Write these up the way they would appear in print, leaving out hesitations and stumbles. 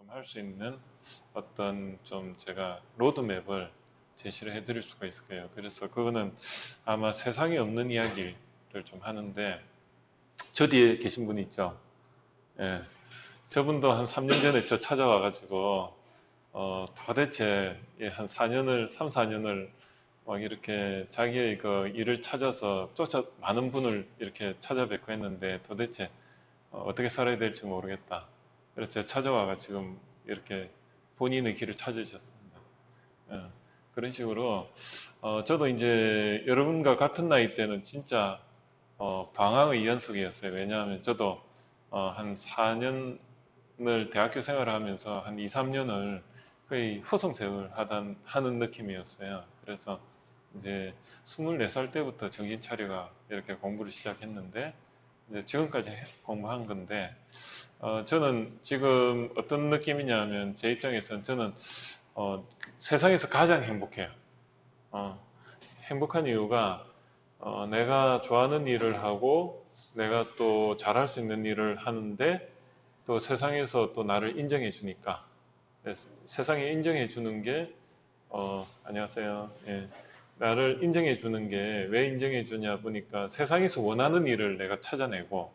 할 수 있는 어떤 좀 제가 로드맵을 제시를 해드릴 수가 있을 거예요. 그래서 그거는 아마 세상에 없는 이야기를 좀 하는데 저 뒤에 계신 분이 있죠. 예, 저분도 한 3년 전에 저 찾아와가지고 도대체 한 4년을 3, 4년을 막 이렇게 자기의 그 일을 찾아서 많은 분을 이렇게 찾아뵙고 했는데 도대체 어떻게 살아야 될지 모르겠다. 그래서 제가 찾아와가 지금 이렇게 본인의 길을 찾으셨습니다. 예, 그런 식으로 저도 이제 여러분과 같은 나이 때는 진짜 방황의 연속이었어요. 왜냐하면 저도 한 4년을 대학교 생활을 하면서 한 2, 3년을 거의 후성생을 하는 느낌이었어요. 그래서 이제 24살 때부터 정신 차려가 이렇게 공부를 시작했는데 이제 지금까지 공부한 건데 저는 지금 어떤 느낌이냐면 제 입장에서는 저는 세상에서 가장 행복해요. 어, 행복한 이유가 내가 좋아하는 일을 하고 내가 또 잘할 수 있는 일을 하는데 또 세상에서 또 나를 인정해 주니까 세상에 인정해 주는 게 안녕하세요. 예. 나를 인정해 주는 게 왜 인정해 주냐 보니까 세상에서 원하는 일을 내가 찾아내고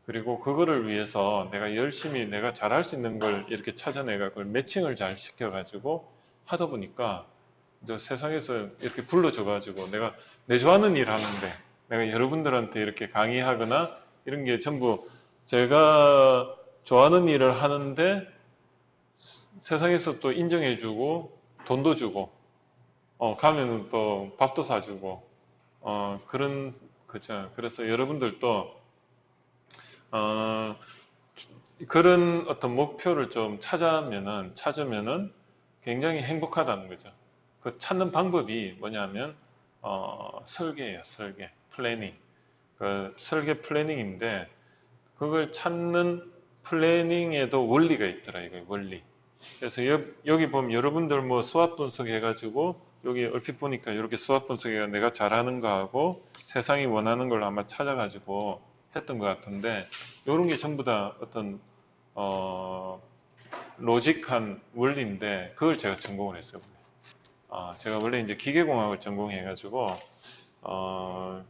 그리고 그거를 위해서 내가 열심히 내가 잘할 수 있는 걸 이렇게 찾아내가 그걸 매칭을 잘 시켜가지고 하다 보니까 이제 세상에서 이렇게 불러줘가지고 내가 내 좋아하는 일 하는데 내가 여러분들한테 이렇게 강의하거나 이런 게 전부 제가 좋아하는 일을 하는데 세상에서 또 인정해주고 돈도 주고 가면 또 밥도 사주고 그런 그죠. 그래서 여러분들도 어, 그런 어떤 목표를 좀 찾으면은 굉장히 행복하다는 거죠. 그 찾는 방법이 뭐냐면, 설계예요, 설계. 플래닝. 그 설계 플래닝인데, 그걸 찾는 플래닝에도 원리가 있더라, 이거 원리. 그래서 여기 보면 여러분들 뭐 수학 분석해가지고, 여기 얼핏 보니까 이렇게 수학 분석해가 내가 잘하는 거하고 세상이 원하는 걸 아마 찾아가지고 했던 것 같은데, 이런 게 전부 다 어떤 어, 로직한 원리인데 그걸 제가 전공을 했어요. 제가 원래 이제 기계공학을 전공해가지고 어,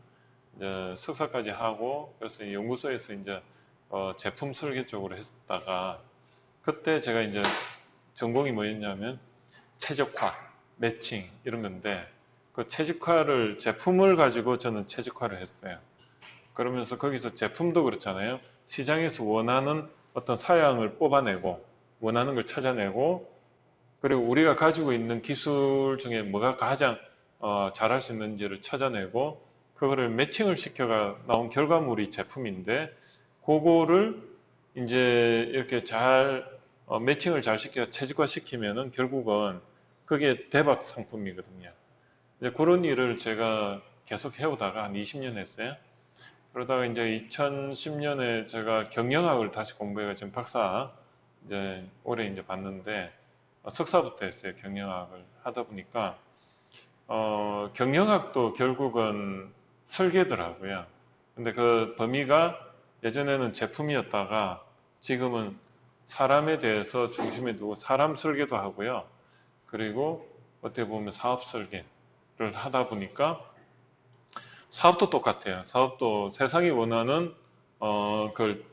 이제 석사까지 하고 그래서 연구소에서 이제 제품 설계 쪽으로 했다가 그때 제가 이제 전공이 뭐였냐면 최적화, 매칭 이런 건데 그 최적화를 제품을 가지고 저는 최적화를 했어요. 그러면서 거기서 제품도 그렇잖아요. 시장에서 원하는 어떤 사양을 뽑아내고 원하는 걸 찾아내고 그리고 우리가 가지고 있는 기술 중에 뭐가 가장 잘할 수 있는지를 찾아내고 그거를 매칭을 시켜가 나온 결과물이 제품인데 그거를 이제 이렇게 잘 매칭을 잘 시켜 최적화 시키면은 결국은 그게 대박 상품이거든요. 이제 그런 일을 제가 계속 해오다가 한 20년 했어요. 그러다가 이제 2010년에 제가 경영학을 다시 공부해가 지금 박사 이제 올해 이제 봤는데 석사부터 했어요. 경영학을 하다 보니까 경영학도 결국은 설계더라고요. 근데 그 범위가 예전에는 제품이었다가 지금은 사람에 대해서 중심에 두고 사람 설계도 하고요. 그리고 어떻게 보면 사업 설계를 하다 보니까 사업도 똑같아요. 사업도 세상이 원하는 그걸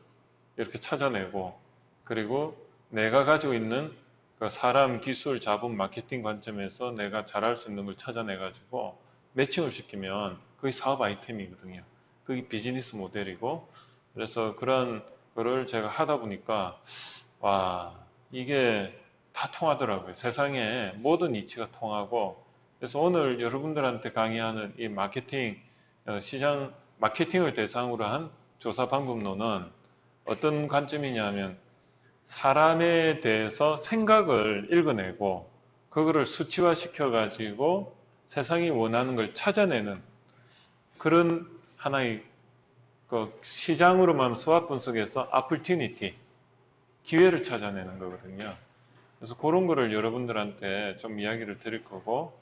이렇게 찾아내고 그리고 내가 가지고 있는 그 사람, 기술, 자본, 마케팅 관점에서 내가 잘할 수 있는 걸 찾아내가지고 매칭을 시키면 그게 사업 아이템이거든요. 그게 비즈니스 모델이고 그래서 그런 거를 제가 하다 보니까 와 이게 다 통하더라고요. 세상에 모든 이치가 통하고 그래서 오늘 여러분들한테 강의하는 이 마케팅 시장 마케팅을 대상으로 한 조사 방법론은 어떤 관점이냐면 사람에 대해서 생각을 읽어내고 그거를 수치화 시켜가지고 세상이 원하는 걸 찾아내는 그런 하나의 그 시장으로만 수학 분석해서 opportunity 기회를 찾아내는 거거든요. 그래서 그런 거를 여러분들한테 좀 이야기를 드릴 거고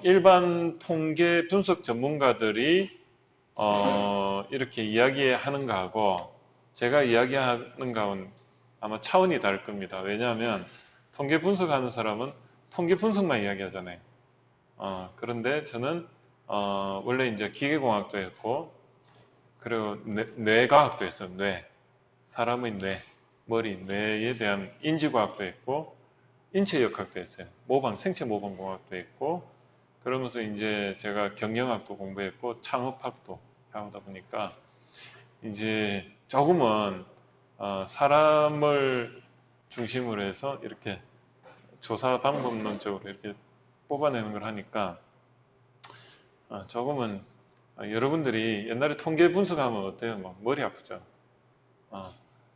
일반 통계 분석 전문가들이 이렇게 이야기하는 거하고 제가 이야기하는 거하고는 아마 차원이 다를 겁니다. 왜냐하면 통계 분석하는 사람은 통계 분석만 이야기하잖아요. 그런데 저는 원래 이제 기계공학도 했고 그리고 뇌과학도 했어요. 뇌, 사람의 뇌, 머리, 뇌에 대한 인지과학도 했고 인체역학도 했어요. 모방, 생체 모방공학도 했고 그러면서 이제 제가 경영학도 공부했고 창업학도 하다 보니까 이제 조금은 사람을 중심으로 해서 이렇게 조사 방법론적으로 이렇게 뽑아내는 걸 하니까 조금은 여러분들이 옛날에 통계 분석하면 어때요? 막 머리 아프죠?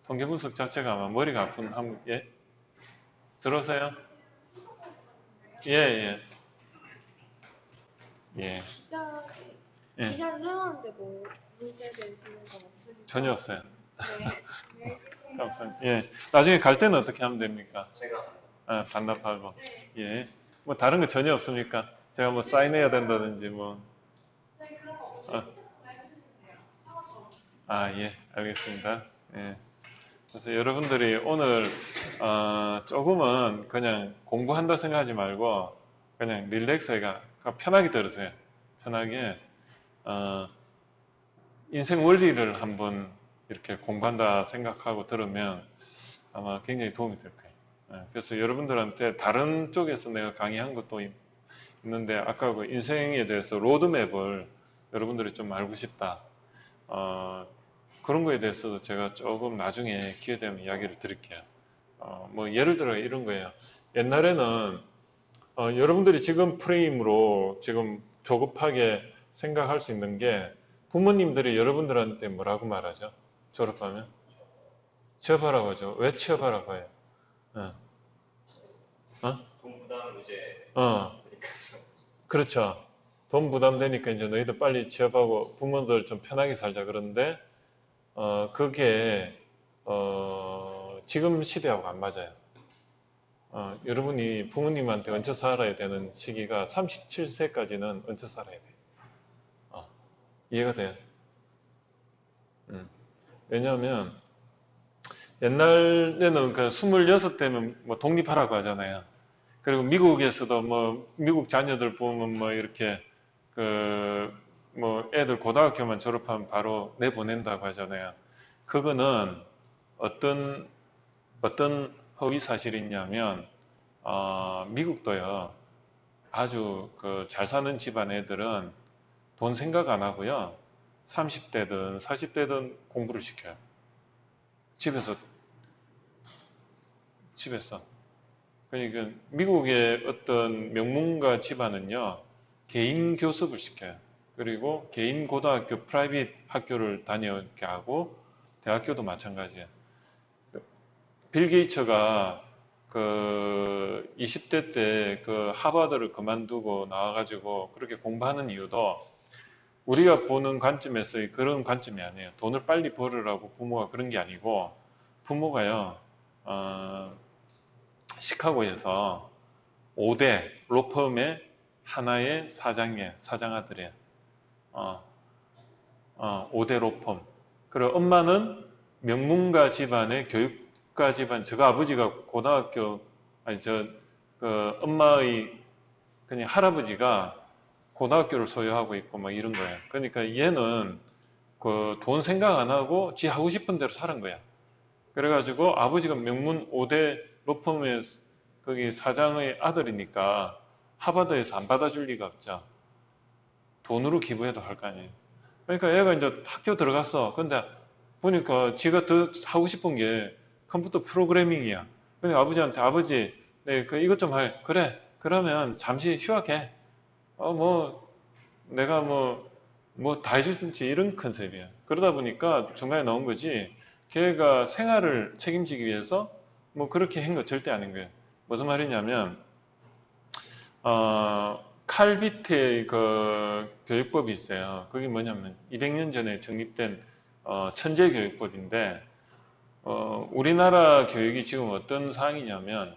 통계 분석 자체가 아마 머리가 아픈 예? 들어서요? 예, 예, 예, 예. 기사를 사용하는데 뭐 문제 되시는 건 없으신가요? 전혀 없어요. 네. 감사합니다. 예. 나중에 갈 때는 어떻게 하면 됩니까? 반납하고. 예. 뭐 다른 거 전혀 없습니까? 제가 뭐 사인해야 된다든지 뭐. 네, 그런 거 어. 없으시면 말해주시면 돼요. 사과처럼. 예. 알겠습니다. 예. 그래서 여러분들이 오늘 조금은 그냥 공부한다 생각하지 말고 그냥 릴렉스해가 편하게 들으세요. 편하게 인생 원리를 한번 이렇게 공부한다 생각하고 들으면 아마 굉장히 도움이 될 거예요. 그래서 여러분들한테 다른 쪽에서 내가 강의한 것도 있는데 아까 그 인생에 대해서 로드맵을 여러분들이 좀 알고 싶다. 그런 거에 대해서도 제가 조금 나중에 기회 되면 이야기를 드릴게요. 뭐 예를 들어 이런 거예요. 옛날에는 여러분들이 지금 프레임으로 지금 조급하게 생각할 수 있는 게 부모님들이 여러분들한테 뭐라고 말하죠? 졸업하면? 취업하라고 하죠. 왜 취업하라고 해요? 어. 돈 부담 이제 그렇죠. 돈 부담되니까 이제 너희들 빨리 취업하고 부모들 좀 편하게 살자 그러는데 그게 지금 시대하고 안 맞아요. 여러분이 부모님한테 얹혀 살아야 되는 시기가 37세까지는 얹혀 살아야 돼요. 이해가 돼요? 왜냐하면 옛날에는 그 26대면 뭐 독립하라고 하잖아요. 그리고 미국에서도 뭐 미국 자녀들 보면 뭐 이렇게 그 뭐 애들 고등학교만 졸업하면 바로 내보낸다고 하잖아요. 그거는 어떤 허위 사실이 있냐면 미국도요. 아주 그 잘 사는 집안 애들은 돈 생각 안 하고요. 30대든 40대든 공부를 시켜요. 집에서. 그러니까 미국의 어떤 명문가 집안은요. 개인 교습을 시켜요. 그리고 개인 고등학교, 프라이빗 학교를 다니게 하고 대학교도 마찬가지예요. 빌 게이츠가 그 20대 때 그 하버드를 그만두고 나와가지고 그렇게 공부하는 이유도 우리가 보는 관점에서의 그런 관점이 아니에요. 돈을 빨리 벌으라고 부모가 그런 게 아니고 부모가요, 시카고에서 5대 로펌의 하나의 사장 아들이에요. 5대 로펌. 그리고 엄마는 명문가 집안의 교육가 집안, 저가 아버지가 고등학교, 엄마의 그냥 할아버지가 고등학교를 소유하고 있고 막 이런 거예요. 그러니까 얘는 그 돈 생각 안 하고 지 하고 싶은 대로 사는 거야. 그래가지고 아버지가 명문 5대 로펌의 거기 사장의 아들이니까 하버드에서 안 받아줄 리가 없죠. 돈으로 기부해도 할 거 아니에요. 그러니까 얘가 이제 학교 들어갔어. 근데 보니까 지가 더 하고 싶은 게 컴퓨터 프로그래밍이야. 그러니까 아버지한테 아버지, 네, 그 이것 좀 할. 그래. 그러면 잠시 휴학해. 내가 뭐 다 해줄 수 있지 이런 컨셉이야. 그러다 보니까 중간에 나온 거지. 걔가 생활을 책임지기 위해서 뭐 그렇게 한 거 절대 아닌 거예요. 무슨 말이냐면 칼비트의 그 교육법이 있어요. 그게 뭐냐면 200년 전에 정립된 천재교육법인데 우리나라 교육이 지금 어떤 상황이냐면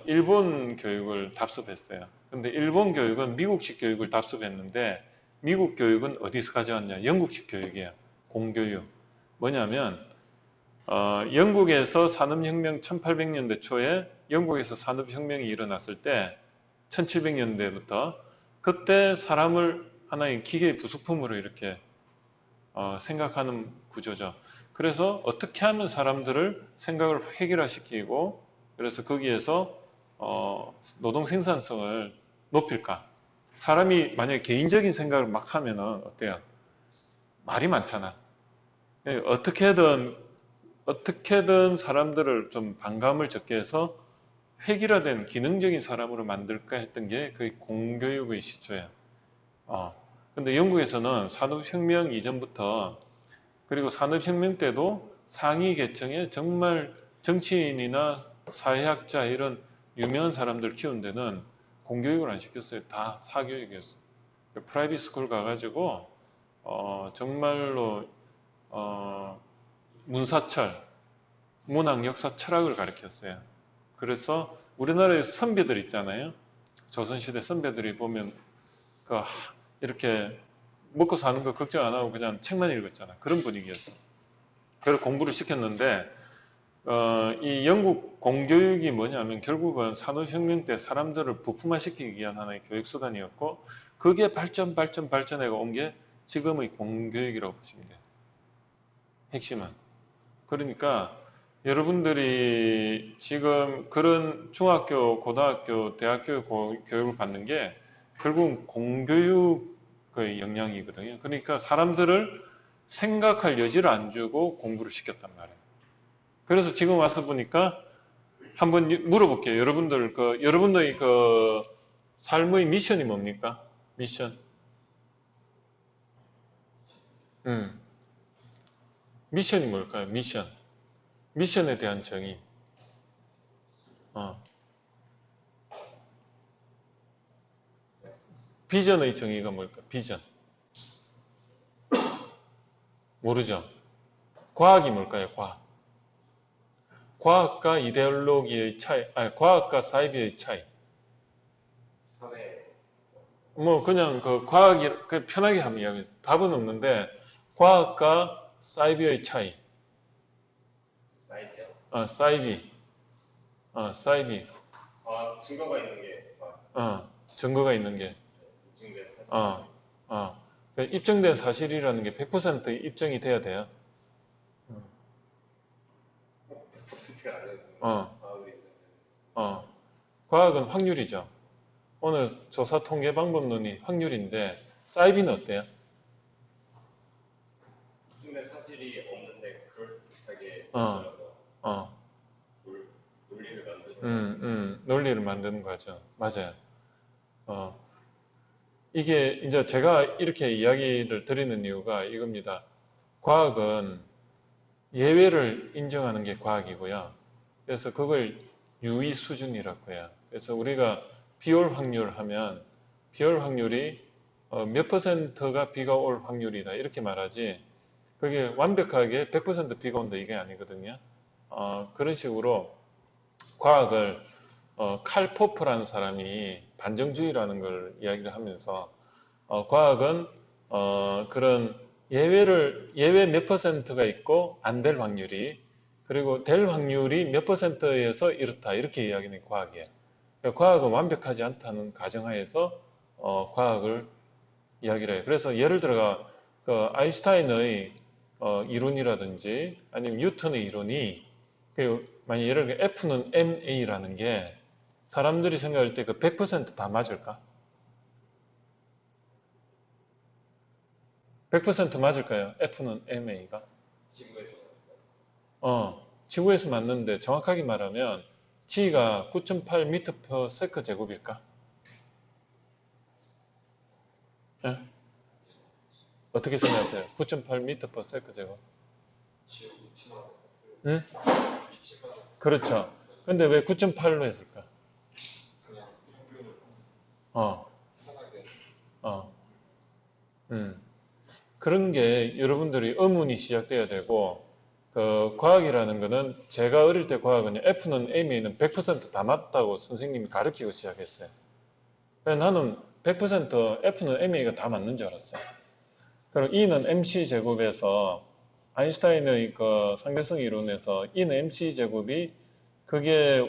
일본 교육을 답습했어요. 근데 일본 교육은 미국식 교육을 답습했는데 미국 교육은 어디서 가져왔냐? 영국식 교육이에요. 공교육. 뭐냐면 영국에서 산업혁명 1800년대 초에 영국에서 산업혁명이 일어났을 때 1700년대부터 그때 사람을 하나의 기계의 부속품으로 이렇게 생각하는 구조죠. 그래서 어떻게 하면 사람들을 생각을 획일화시키고 그래서 거기에서 노동 생산성을 높일까? 사람이 만약에 개인적인 생각을 막 하면은 어때요? 말이 많잖아. 어떻게든 사람들을 좀 반감을 적게 해서 획일화된 기능적인 사람으로 만들까 했던 게 거의 공교육의 시초예요. 근데 영국에서는 산업혁명 이전부터 그리고 산업혁명 때도 상위 계층의 정말 정치인이나 사회학자 이런 유명한 사람들 키운 데는 공교육을 안 시켰어요. 다 사교육이었어요. 프라이빗 스쿨 가가지고 정말로 문사철, 문학, 역사, 철학을 가르쳤어요. 그래서 우리나라의 선배들 있잖아요. 조선시대 선배들이 보면 이렇게 먹고 사는 거 걱정 안 하고 그냥 책만 읽었잖아. 그런 분위기였어. 그래서 공부를 시켰는데 이 영국 공교육이 뭐냐면 결국은 산업혁명 때 사람들을 부품화시키기 위한 하나의 교육수단이었고 그게 발전해가 온 게 지금의 공교육이라고 보시면 돼요. 핵심은. 그러니까 여러분들이 지금 그런 중학교, 고등학교, 대학교 교육을 받는 게 결국은 공교육의 영향이거든요. 그러니까 사람들을 생각할 여지를 안 주고 공부를 시켰단 말이에요. 그래서 지금 와서 보니까 한번 물어볼게요. 여러분들의 삶의 미션이 뭡니까? 미션. 미션이 뭘까요? 미션. 미션에 대한 정의. 비전의 정의가 뭘까? 비전. 모르죠? 과학이 뭘까요? 과학. 과학과 이데올로기의 차이, 과학과 사이비의 차이. 사회 뭐, 그냥 과학이, 편하게 하면 이야기 답은 없는데, 과학과 사이비의 차이. 사이드요. 사이비. 사이비. 증거가 있는 게 증거가 있는 게. 입증된 사실. 입증된 사실이라는 게 100% 입증이 돼야 돼요. 100%가 아니거든요. 과학을 입증된. 과학은 확률이죠. 오늘 조사 통계 방법론이 확률인데, 사이비는 어때요? 입증된 사실이 없는데 그럴듯하게 만들어서 논리를 만드는. 논리를 만드는 거죠. 맞아요. 이게 이제 제가 이렇게 이야기를 드리는 이유가 이겁니다. 과학은 예외를 인정하는 게 과학이고요. 그래서 그걸 유의 수준이라고 해요. 그래서 우리가 비올 확률 하면 비올 확률이 몇 퍼센트가 비가 올 확률이다 이렇게 말하지 그게 완벽하게 100% 비가 온다 이게 아니거든요. 그런 식으로 과학을 칼 포프라는 사람이 반정주의라는 걸 이야기를 하면서 과학은 그런 예외 몇 퍼센트가 있고 안 될 확률이 그리고 될 확률이 몇 퍼센트에서 이렇다 이렇게 이야기하는 과학이에요. 그러니까 과학은 완벽하지 않다는 가정하에서 과학을 이야기를 해요. 그래서 예를 들어 아인슈타인의 이론이라든지 아니면 뉴턴의 이론이 만약 예를 들어 F는 ma라는 게 사람들이 생각할 때 그 100%다 맞을까? 100% 맞을까요? F는 ma가? 지구에서 지구에서 맞는데 정확하게 말하면 G가 9.8m/s 제곱일까? 예? 어떻게 생각하세요? 9.8m/s 제곱? 지구 위치만 응? 위치만 그렇죠. 근데 왜 9.8로 했을까? 그냥 평균으로 편하게. 그런 게 여러분들이 의문이 시작돼야 되고, 과학이라는 거는 제가 어릴 때 과학은 F는 M에는 100%다 맞다고 선생님이 가르치고 시작했어요. 그래서 나는 100% F는 MA가 다 맞는 줄 알았어요. 그리고 E는 MC 제곱에서 아인슈타인의 그 상대성 이론에서 in mc 제곱이 그게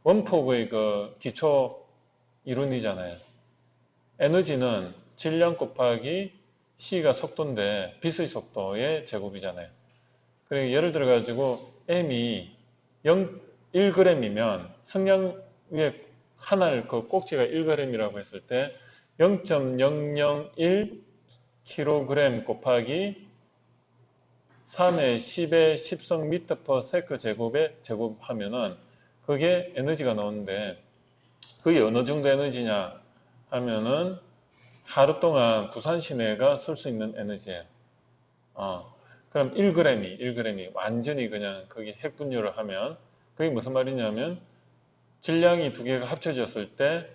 원폭의 그 기초 이론이잖아요. 에너지는 질량 곱하기 c가 속도인데 빛의 속도의 제곱이잖아요. 그리고 예를 들어 가지고 m이 1g이면 성냥 위에 하나를 그 꼭지가 1g이라고 했을 때 0.001kg 곱하기 3의 10의 10성 미터 퍼 세크 제곱에 제곱하면은 그게 에너지가 나오는데 그게 어느 정도 에너지냐 하면은 하루 동안 부산 시내가 쓸 수 있는 에너지예요. 그럼 1g이 완전히 그냥 그게 핵분열을 하면 그게 무슨 말이냐면 질량이 두 개가 합쳐졌을 때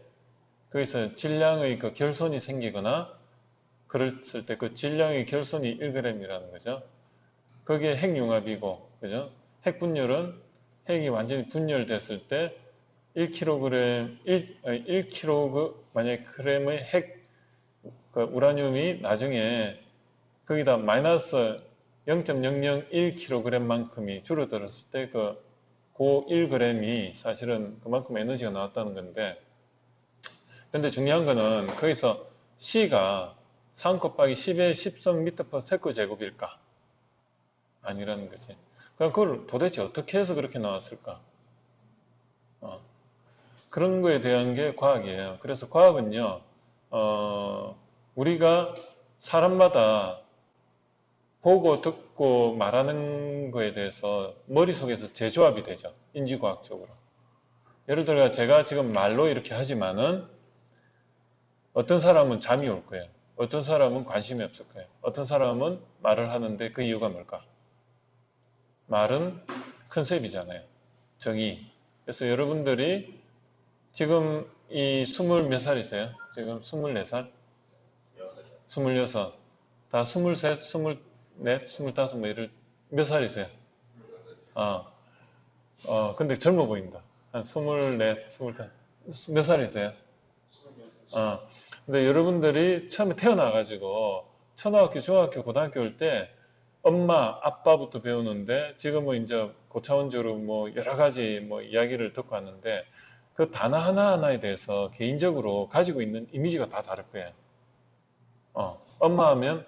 거기서 질량의 그 결손이 생기거나 그랬을 때 그 질량의 결손이 1g이라는 거죠. 그게 핵융합이고, 그죠? 핵분열은 핵이 완전히 분열됐을 때 1kg, 1kg, 만약에 그램의 핵, 그 우라늄이 나중에 거기다 마이너스 0.001kg만큼이 줄어들었을 때 그 1g이 사실은 그만큼 에너지가 나왔다는 건데, 근데 중요한 거는 거기서 C가 3 곱하기 10의 10성 미터 퍼 세크 제곱일까? 아니라는 거지. 그럼 그걸 도대체 어떻게 해서 그렇게 나왔을까? 그런 거에 대한 게 과학이에요. 그래서 과학은요, 우리가 사람마다 보고 듣고 말하는 거에 대해서 머릿속에서 재조합이 되죠. 인지과학적으로. 예를 들어 제가 지금 말로 이렇게 하지만은 어떤 사람은 잠이 올 거예요. 어떤 사람은 관심이 없을 거예요. 어떤 사람은 말을 하는데 그 이유가 뭘까? 말은 컨셉이잖아요. 정의. 그래서 여러분들이 지금 이 20몇 살이세요? 지금 24살? 26. 다 23, 24, 25 뭐 이럴 몇 살이세요? 근데 젊어 보인다. 한 24, 25. 몇 살이세요? 근데 여러분들이 처음에 태어나가지고 초등학교, 중학교, 고등학교 올 때 엄마, 아빠부터 배우는데 지금은 이제 고차원적으로 뭐 여러 가지 뭐 이야기를 듣고 왔는데 그 단어 하나하나에 대해서 개인적으로 가지고 있는 이미지가 다 다를 거예요. 엄마 하면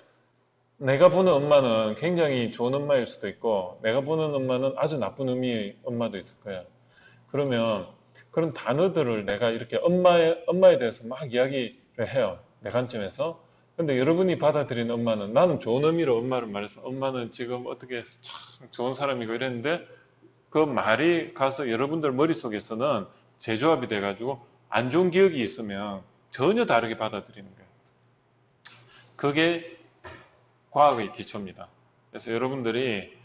내가 보는 엄마는 굉장히 좋은 엄마일 수도 있고 내가 보는 엄마는 아주 나쁜 의미의 엄마도 있을 거예요. 그러면 그런 단어들을 내가 이렇게 엄마에 대해서 막 이야기를 해요. 내 관점에서. 근데 여러분이 받아들인 엄마는 나는 좋은 의미로 엄마를 말해서 엄마는 지금 어떻게 참 좋은 사람이고 이랬는데 그 말이 가서 여러분들 머릿속에서는 재조합이 돼가지고 안 좋은 기억이 있으면 전혀 다르게 받아들이는 거예요. 그게 과학의 기초입니다. 그래서 여러분들이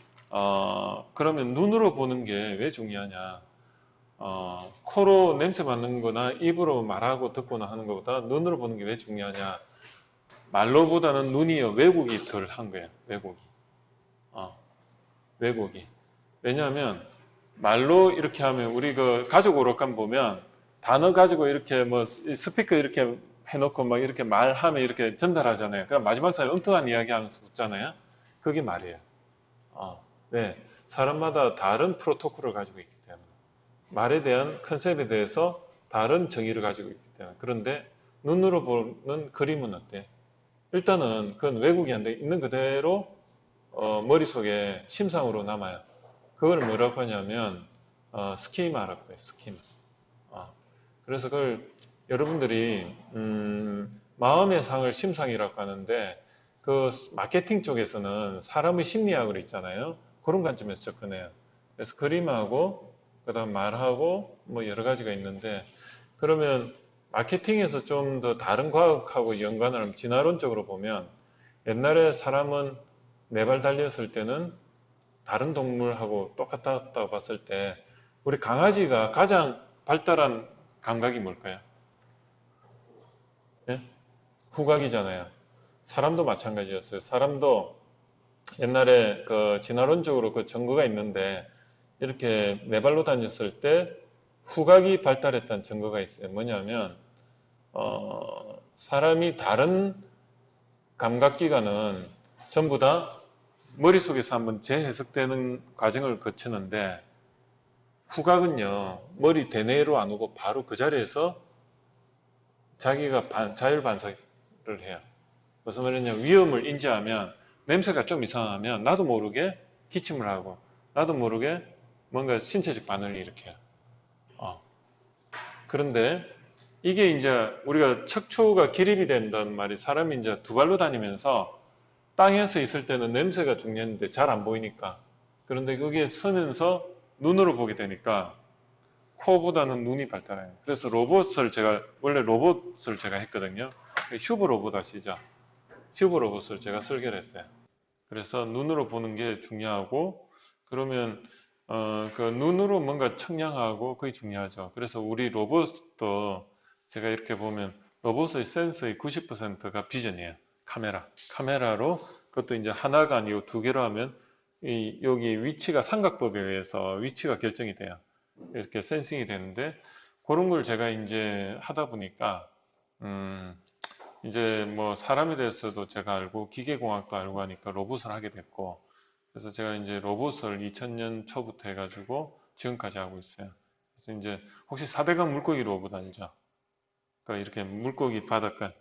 그러면 눈으로 보는 게 왜 중요하냐? 코로 냄새 맡는 거나 입으로 말하고 듣거나 하는 것보다 눈으로 보는 게 왜 중요하냐? 말로보다는 눈이 왜곡이 덜 한 거예요. 왜곡이. 왜곡이. 왜냐하면 말로 이렇게 하면 우리 그 가족 오락관 보면 단어 가지고 이렇게 뭐 스피커 이렇게 해놓고 막 이렇게 말하면 이렇게 전달하잖아요. 그럼 마지막 사람이 엉뚱한 이야기 하면서 웃잖아요. 그게 말이에요. 네. 사람마다 다른 프로토콜을 가지고 있기 때문에. 말에 대한 컨셉에 대해서 다른 정의를 가지고 있기 때문에. 그런데 눈으로 보는 그림은 어때? 일단은 그건 왜곡이 안 돼 있는 그대로 머릿속에 심상으로 남아요. 그걸 뭐라고 하냐면 스키마라고 해요. 스키마. 그래서 그걸 여러분들이 마음의 상을 심상이라고 하는데 그 마케팅 쪽에서는 사람의 심리학을 있잖아요. 그런 관점에서 접근해요. 그래서 그림하고 그다음 말하고 뭐 여러 가지가 있는데 그러면 마케팅에서 좀 더 다른 과학하고 연관을 하면 진화론적으로 보면 옛날에 사람은 4발 달렸을 때는 다른 동물하고 똑같았다고 봤을 때 우리 강아지가 가장 발달한 감각이 뭘까요? 예? 후각이잖아요. 사람도 마찬가지였어요. 사람도 옛날에 그 진화론적으로 그 증거가 있는데 이렇게 4발로 다녔을 때 후각이 발달했다는 증거가 있어요. 뭐냐면 사람이 다른 감각기관은 전부 다 머릿속에서 한번 재해석되는 과정을 거치는데 후각은요, 머리 대뇌로 안 오고 바로 그 자리에서 자기가 자율 반사를 해요. 무슨 말이냐, 위험을 인지하면 냄새가 좀 이상하면 나도 모르게 기침을 하고 나도 모르게 뭔가 신체적 반응을 일으켜요. 그런데 이게 이제 우리가 척추가 기립이 된다는 말이 사람이 이제 두 발로 다니면서 땅에서 있을 때는 냄새가 중요한데 잘 안 보이니까. 그런데 거기에 서면서 눈으로 보게 되니까 코보다는 눈이 발달해요. 그래서 원래 로봇을 제가 했거든요. 휴브 로봇 아시죠? 휴브 로봇을 제가 설계를 했어요. 그래서 눈으로 보는 게 중요하고, 그러면 그 눈으로 뭔가 청량하고 그게 중요하죠. 그래서 우리 로봇도 제가 이렇게 보면 로봇의 센서의 90%가 비전이에요. 카메라로 그것도 이제 하나가 아니고 두 개로 하면 여기 위치가 삼각법에 의해서 위치가 결정이 돼요. 이렇게 센싱이 되는데 그런 걸 제가 이제 하다 보니까 이제 뭐 사람에 대해서도 제가 알고 기계공학도 알고 하니까 로봇을 하게 됐고, 그래서 제가 이제 로봇을 2000년 초부터 해가지고 지금까지 하고 있어요. 그래서 이제 혹시 4대강 물고기 로봇 알죠? 그러니까 이렇게 물고기 바닷가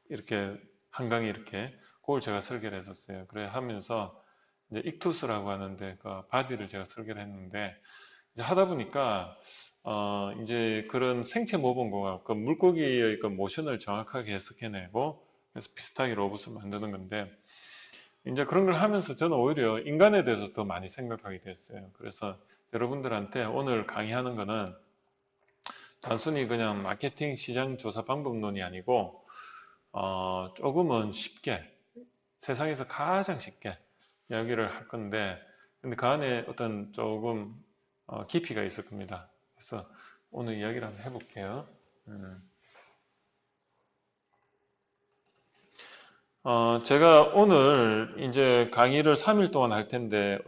이렇게 한강에 이렇게 그걸 제가 설계를 했었어요. 그래 하면서 이제 익투스라고 하는데 그 바디를 제가 설계를 했는데 이제 하다 보니까 이제 그런 생체 모범공학, 그 물고기의 그 모션을 정확하게 해석해내고 그래서 비슷하게 로봇을 만드는 건데 이제 그런 걸 하면서 저는 오히려 인간에 대해서 더 많이 생각하게 됐어요. 그래서 여러분들한테 오늘 강의하는 거는 단순히 그냥 마케팅 시장 조사 방법론이 아니고 조금은 쉽게 세상에서 가장 쉽게 이야기를 할 건데 근데 그 안에 어떤 조금 깊이가 있을 겁니다. 그래서 오늘 이야기를 한번 해볼게요. 제가 오늘 이제 강의를 3일 동안 할 텐데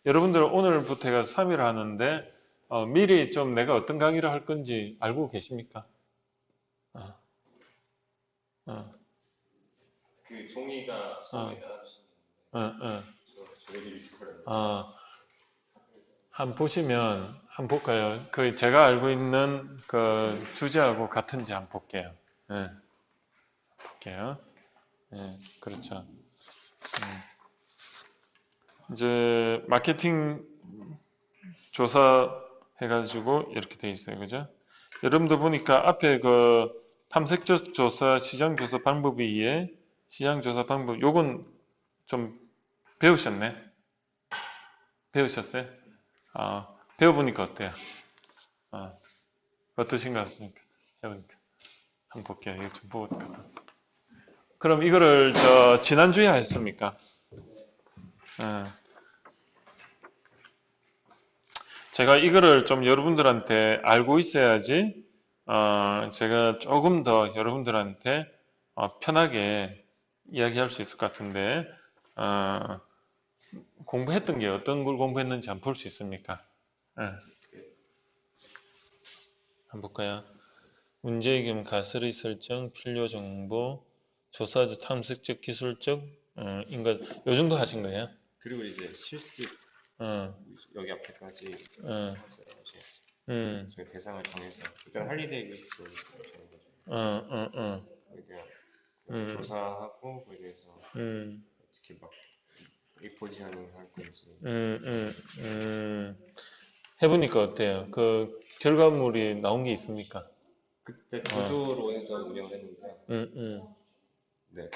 여러분들 오늘부터 해서 3일 하는데 미리 좀 내가 어떤 강의를 할 건지 알고 계십니까? 그 종이가 처음에 달아주시는데 저희들이 있을 거라는 한번 보시면 한번 볼까요? 그 제가 알고 있는 그 주제하고 같은지 한번 볼게요. 볼게요. 그렇죠. 이제 마케팅 조사 해가지고 이렇게 돼 있어요. 그죠? 여러분들 보니까 앞에 그 탐색적 조사, 시장 조사 방법에 의해 시장 조사 방법, 요건 좀 배우셨네? 배우셨어요? 배워보니까 어때요? 어떠신 것 같습니까? 해보니까. 한번 볼게요. 이거 좀 보니까. 그럼 이거를 지난주에 했습니까? 제가 이거를 좀 여러분들한테 알고 있어야지 제가 조금 더 여러분들한테 편하게 이야기할 수 있을 것 같은데 공부했던 게 어떤 걸 공부했는지 한번 볼 수 있습니까? 한번 볼까요? 문제의견, 가설의 설정, 필요 정보, 조사적, 탐색적, 기술적, 인간 요 정도 하신 거예요? 그리고 이제 실습 여기 앞에까지 저희 대상을 정해서 일단 할리 데이비스 정한 거죠. 거기에 대한 조사하고 거기에 대해서 어떻게 막 리포지셔닝 할 건지 해보니까 어때요? 그 결과물이 나온 게 있습니까? 그때 구조로 해서 운영을 했는데 네.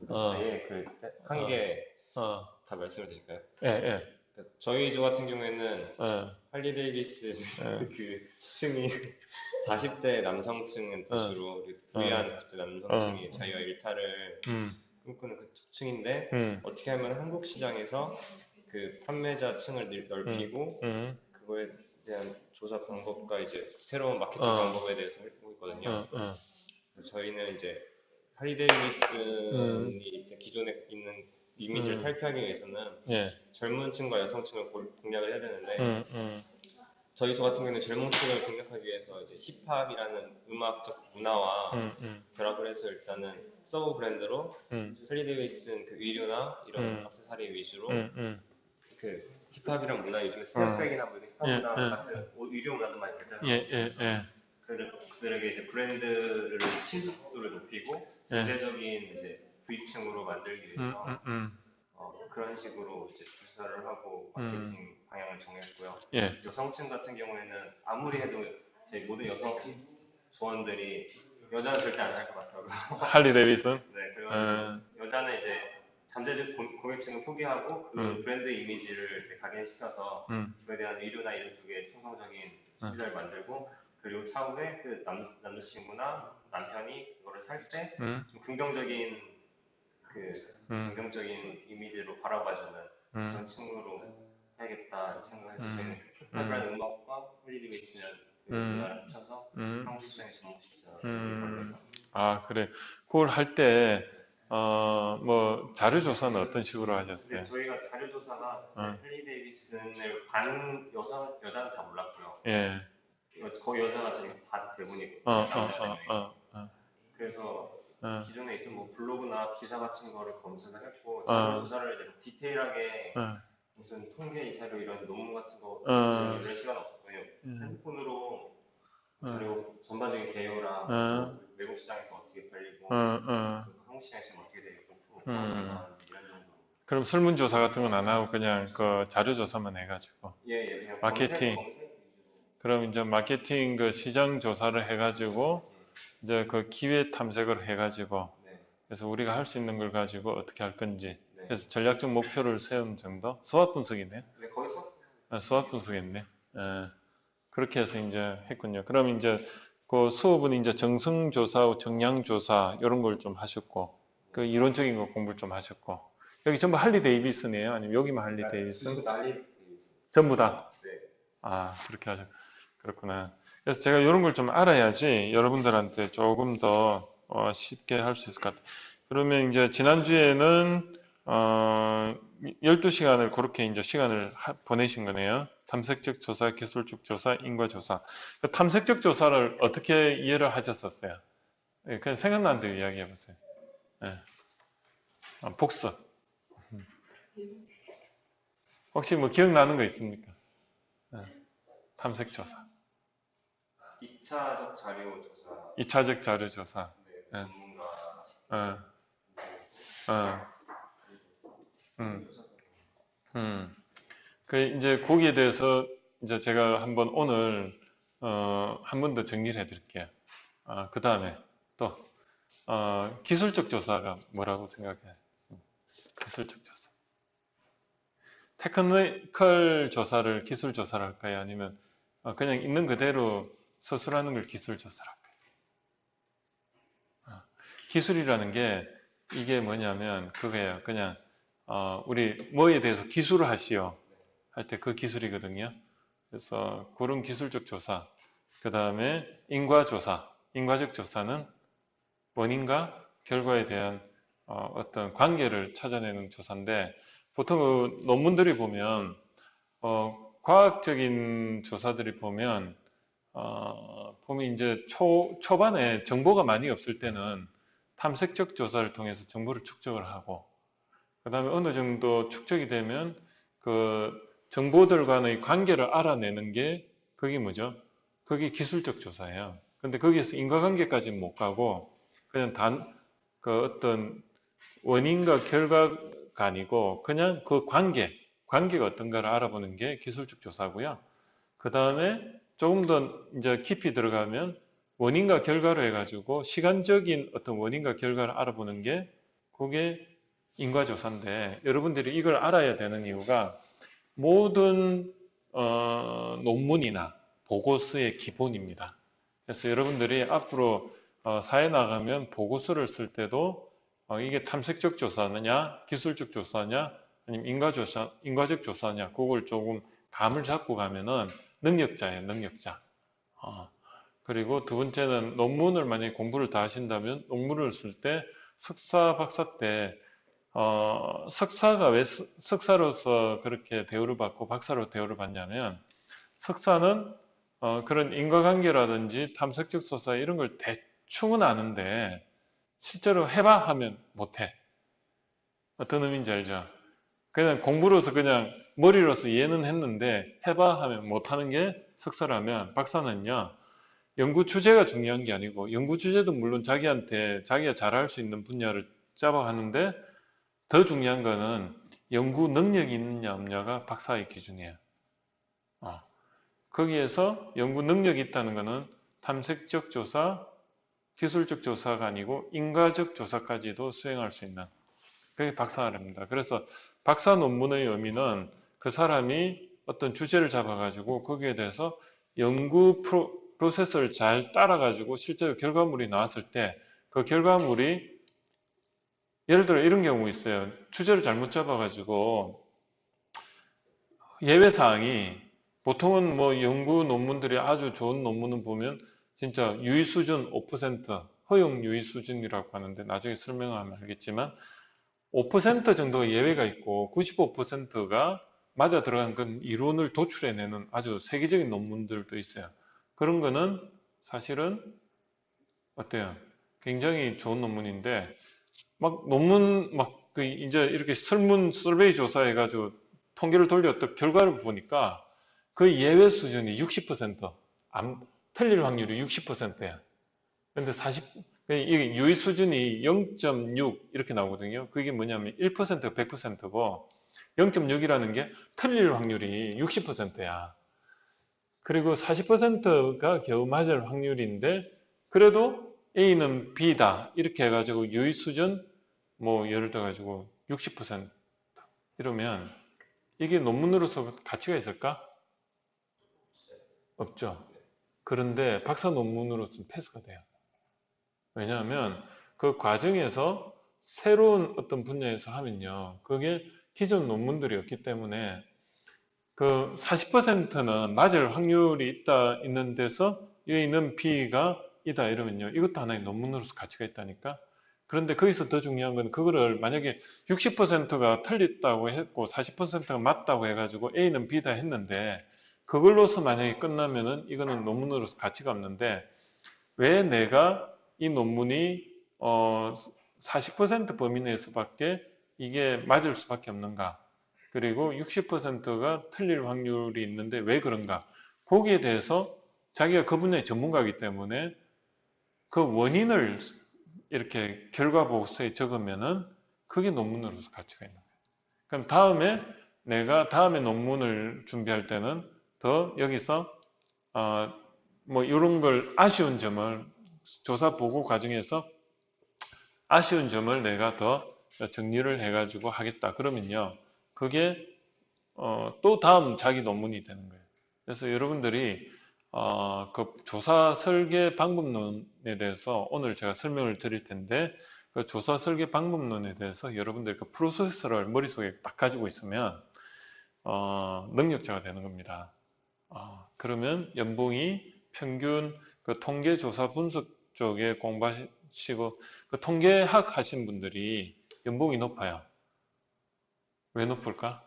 아예 그 한 개 다 말씀을 드릴까요? 예. 저희 조 같은 경우에는 할리 데이비스 그 층이 40대 남성층은 대수로 부유한 40대 남성층이 자유와 일탈을 꿈꾸는 그 층인데 어떻게 하면 한국 시장에서 그 판매자층을 넓히고 그거에 대한 조사 방법과 이제 새로운 마케팅 방법에 대해서 하고 있거든요. 저희는 이제 할리 데이비슨이 기존에 있는 이미지를 탈피하기 위해서는 젊은 층과 여성층을 공략을 해야 되는데 저희 소 같은 경우는 젊은층을 공략하기 위해서 이제 힙합이라는 음악적 문화와 결합을 해서 일단은 서브 브랜드로 헨리 데이비슨 그 의류나 이런 액세서리 위주로 그 힙합이란 문화 요즘에 스냅백이나 뭐 힙합 예, 문화 예. 같은 의류 문화도 많이 발전하고 예, 예, 예. 그들에게 이제 브랜드를 친숙도를 높이고 예. 경제적인 이제 부입층으로 만들기 위해서 음. 그런 식으로 이제 주사를 하고 마케팅 방향을 정했고요. 예. 여성층 같은 경우에는 아무리 해도 제 모든 여성 조원들이 여자는 절대 안 살 것 같더라고요. 할리 데이비슨? 네, 그래가지고 여자는 이제 잠재적 고객층을 포기하고 그 브랜드 이미지를 이렇게 각인시켜서 그에 대한 의류나 이런 쪽에 충성적인 소비자를 만들고 그리고 차후에 그 남자친구나 남편이 그거를 살 때 좀 긍정적인 긍정적인 이미지로 바라봐주는 그런 층으로 해야겠다 생각해서 저희는 힙합이라는 음악과 헨리 데이비슨이라는 문화를 합쳐서 한국 시장에 접목시키자. 아, 그래. 그걸 할 때, 뭐, 자료 조사는 어떤 식으로 하셨어요? 네, 저희가 자료 조사가 헨리 데이비슨을 반 여자는 다 몰랐고요. 예. 거의 여자가 저희 반 대부분이고 그래서 기존에 있던 뭐 블로그나 기사 같은 거를 검색을 했고 자료 조사를 이제 디테일하게 무슨 통계 이사료 이런 논문 같은 거 이런 시간 없고요. 핸드폰으로 자료 전반적인 개요랑 외국 시장에서 어떻게 팔리고 한국 시장에서 어떻게 되고 나왔는지 이런 정도. 그럼 설문조사 같은 건 안 하고 그냥 그 자료조사만 해가지고. 예, 그냥 마케팅. 검색 그럼 이제 마케팅 그 시장 조사를 해가지고 이제 그 기회 탐색을 해가지고 그래서 우리가 할 수 있는 걸 가지고 어떻게 할 건지 그래서 전략적 목표를 세운 정도? SWOT 분석이네. 네, 거기서 SWOT 분석했네. 그렇게 해서 이제 했군요. 그럼 이제 그 수업은 이제 정성조사, 정량조사 이런 걸 좀 하셨고 그 이론적인 거 공부를 좀 하셨고 여기 전부 할리 데이비슨이에요? 아니면 여기만 할리 데이비슨? 전부 다? 네. 아, 그렇게 하죠. 그렇구나. 그래서 제가 이런 걸 좀 알아야지 여러분들한테 조금 더 쉽게 할 수 있을 것 같아요. 그러면 이제 지난주에는 12시간을 그렇게 이제 시간을 보내신 거네요. 탐색적 조사, 기술적 조사, 인과조사. 그 탐색적 조사를 어떻게 이해를 하셨었어요? 예, 그냥 생각나는 대로 이야기해 보세요. 예. 복습. 혹시 뭐 기억나는 거 있습니까? 예. 탐색 조사. 2차적 자료 조사. 2차적 자료 조사. 네, 전문가. 그 이제 거기에 대해서 이제 제가 한번 오늘 한 번 더 정리를 해드릴게요. 그 다음에 또 기술적 조사가 뭐라고 생각해요? 기술적 조사. 테크니컬 조사를 기술 조사를 할까요? 아니면 그냥 있는 그대로 서술하는 걸 기술 조사를 할까요? 기술이라는 게 이게 뭐냐면 그거예요. 그냥 우리 뭐에 대해서 기술을 하시오 할 때 그 기술이거든요. 그래서 그런 기술적 조사, 그 다음에 인과조사, 인과적 조사는 원인과 결과에 대한 어떤 관계를 찾아내는 조사인데 보통 그 논문들이 보면 과학적인 조사들이 보면 이제 초반에 정보가 많이 없을 때는 탐색적 조사를 통해서 정보를 축적을 하고 그 다음에 어느 정도 축적이 되면 그 정보들과의 관계를 알아내는 게 그게 뭐죠? 그게 기술적 조사예요. 근데 거기에서 인과관계까지는 못 가고 그냥 그 어떤 원인과 결과가 아니고 그냥 그 관계가 어떤가를 알아보는 게 기술적 조사고요. 그 다음에 조금 더 이제 깊이 들어가면 원인과 결과로 해가지고 시간적인 어떤 원인과 결과를 알아보는 게 그게 인과조사인데 여러분들이 이걸 알아야 되는 이유가 모든 논문이나 보고서의 기본입니다. 그래서 여러분들이 앞으로 사회 나가면 보고서를 쓸 때도 이게 탐색적 조사냐, 기술적 조사냐, 아니면 인과적 조사냐, 그걸 조금 감을 잡고 가면은 능력자예요, 능력자. 그리고 두 번째는 논문을 만약에 공부를 다 하신다면 논문을 쓸 때 석사, 박사 때 석사가 왜 석사로서 그렇게 대우를 받고 박사로 대우를 받냐면 석사는 그런 인과관계라든지 탐색적 조사 이런 걸 대충은 아는데 실제로 해봐 하면 못해. 어떤 의미인지 알죠? 그냥 공부로서 그냥 머리로서 이해는 했는데 해봐 하면 못하는 게 석사라면 박사는요. 연구 주제가 중요한 게 아니고 연구 주제도 물론 자기가 잘할 수 있는 분야를 잡아가는데 더 중요한 거는 연구 능력이 있느냐 없느냐가 박사의 기준이에요. 거기에서 연구 능력이 있다는 거는 탐색적 조사, 기술적 조사가 아니고 인과적 조사까지도 수행할 수 있는 그게 박사랍니다. 그래서 박사 논문의 의미는 그 사람이 어떤 주제를 잡아가지고 거기에 대해서 연구 프로세스를 잘 따라가지고 실제로 결과물이 나왔을 때 그 결과물이 예를 들어 이런 경우 있어요. 주제를 잘못 잡아가지고 예외사항이 보통은 뭐 연구 논문들이 아주 좋은 논문을 보면 진짜 유의 수준 5%, 허용 유의 수준이라고 하는데 나중에 설명하면 알겠지만 5% 정도가 예외가 있고 95%가 맞아 들어간 건 이론을 도출해내는 아주 세계적인 논문들도 있어요. 그런 거는 사실은 어때요? 굉장히 좋은 논문인데 막 논문 그 이제 이렇게 설문 서베이 조사해가지고 통계를 돌렸던 결과를 보니까 그 예외 수준이 60%, 틀릴 확률이 60%야. 근데 이게 유의 수준이 0.6 이렇게 나오거든요. 그게 뭐냐면 1%, 100%고 0.6이라는 게 틀릴 확률이 60%야. 그리고 40%가 겨우 맞을 확률인데 그래도 A는 B다 이렇게 해가지고 유의 수준 뭐 예를 들어 가지고 60% 이러면 이게 논문으로서 가치가 있을까? 없죠. 그런데 박사 논문으로서는 패스가 돼요. 왜냐하면 그 과정에서 새로운 어떤 분야에서 하면요. 그게 기존 논문들이었기 때문에 그 40%는 맞을 확률이 있는 데서 A는 B가 이다 이러면요. 이것도 하나의 논문으로서 가치가 있다니까. 그런데 거기서 더 중요한 건 그거를 만약에 60%가 틀렸다고 했고 40%가 맞다고 해가지고 A는 B다 했는데 그걸로서 만약에 끝나면은 이거는 논문으로서 가치가 없는데 왜 내가 이 논문이 40% 범위 내에서밖에 이게 맞을 수밖에 없는가? 그리고 60%가 틀릴 확률이 있는데 왜 그런가? 거기에 대해서 자기가 그 분야의 전문가이기 때문에 그 원인을 이렇게 결과 보고서에 적으면은 그게 논문으로서 가치가 있는 거예요. 그럼 내가 다음에 논문을 준비할 때는 더 여기서 뭐 이런 걸 아쉬운 점을 조사 보고 과정에서 아쉬운 점을 내가 더 정리를 해가지고 하겠다. 그러면요, 그게 또 다음 자기 논문이 되는 거예요. 그래서 여러분들이 그 조사 설계 방법론에 대해서 오늘 제가 설명을 드릴 텐데 그 조사 설계 방법론에 대해서 여러분들 그 프로세서를 머릿속에 딱 가지고 있으면 능력자가 되는 겁니다. 그러면 연봉이 평균 그 통계 조사 분석 쪽에 공부하시고 그 통계학 하신 분들이 연봉이 높아요. 왜 높을까?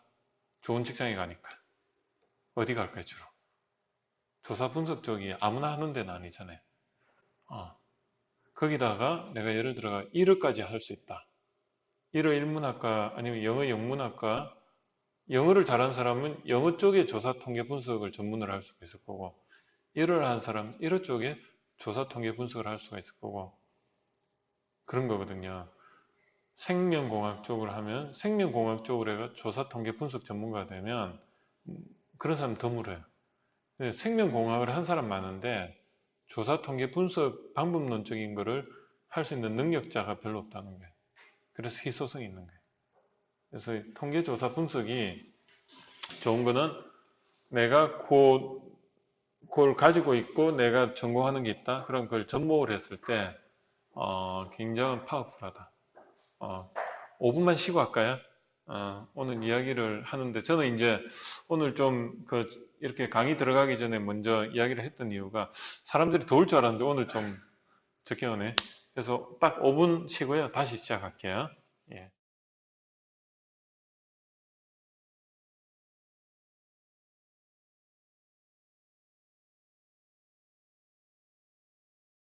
좋은 직장에 가니까. 어디 갈까요, 주로? 조사 분석 쪽이 아무나 하는 데는 아니잖아요. 거기다가 내가 예를 들어 1어까지 할 수 있다. 1어 일문학과 아니면 영어 영문학과 영어를 잘하는 사람은 영어 쪽에 조사 통계 분석을 전문으로 할 수가 있을 거고 1어를 하는 사람은 1어 쪽에 조사 통계 분석을 할 수가 있을 거고 그런 거거든요. 생명공학 쪽을 하면 생명공학 쪽으로 해가 조사 통계 분석 전문가가 되면 그런 사람 드물어요. 생명공학을 한 사람 많은데 조사 통계 분석 방법론적인 거를 할 수 있는 능력자가 별로 없다는 거예요. 그래서 희소성이 있는 거예요. 그래서 통계 조사 분석이 좋은 거는 내가 그걸 가지고 있고 내가 전공하는 게 있다. 그럼 그걸 접목을 했을 때 굉장히 파워풀하다. 5분만 쉬고 할까요? 오늘 이야기를 하는데 저는 이제 오늘 좀 이렇게 강의 들어가기 전에 먼저 이야기를 했던 이유가 사람들이 더울 줄 알았는데 오늘 좀 적게 오네. 그래서 딱 5분 쉬고요. 다시 시작할게요. 예.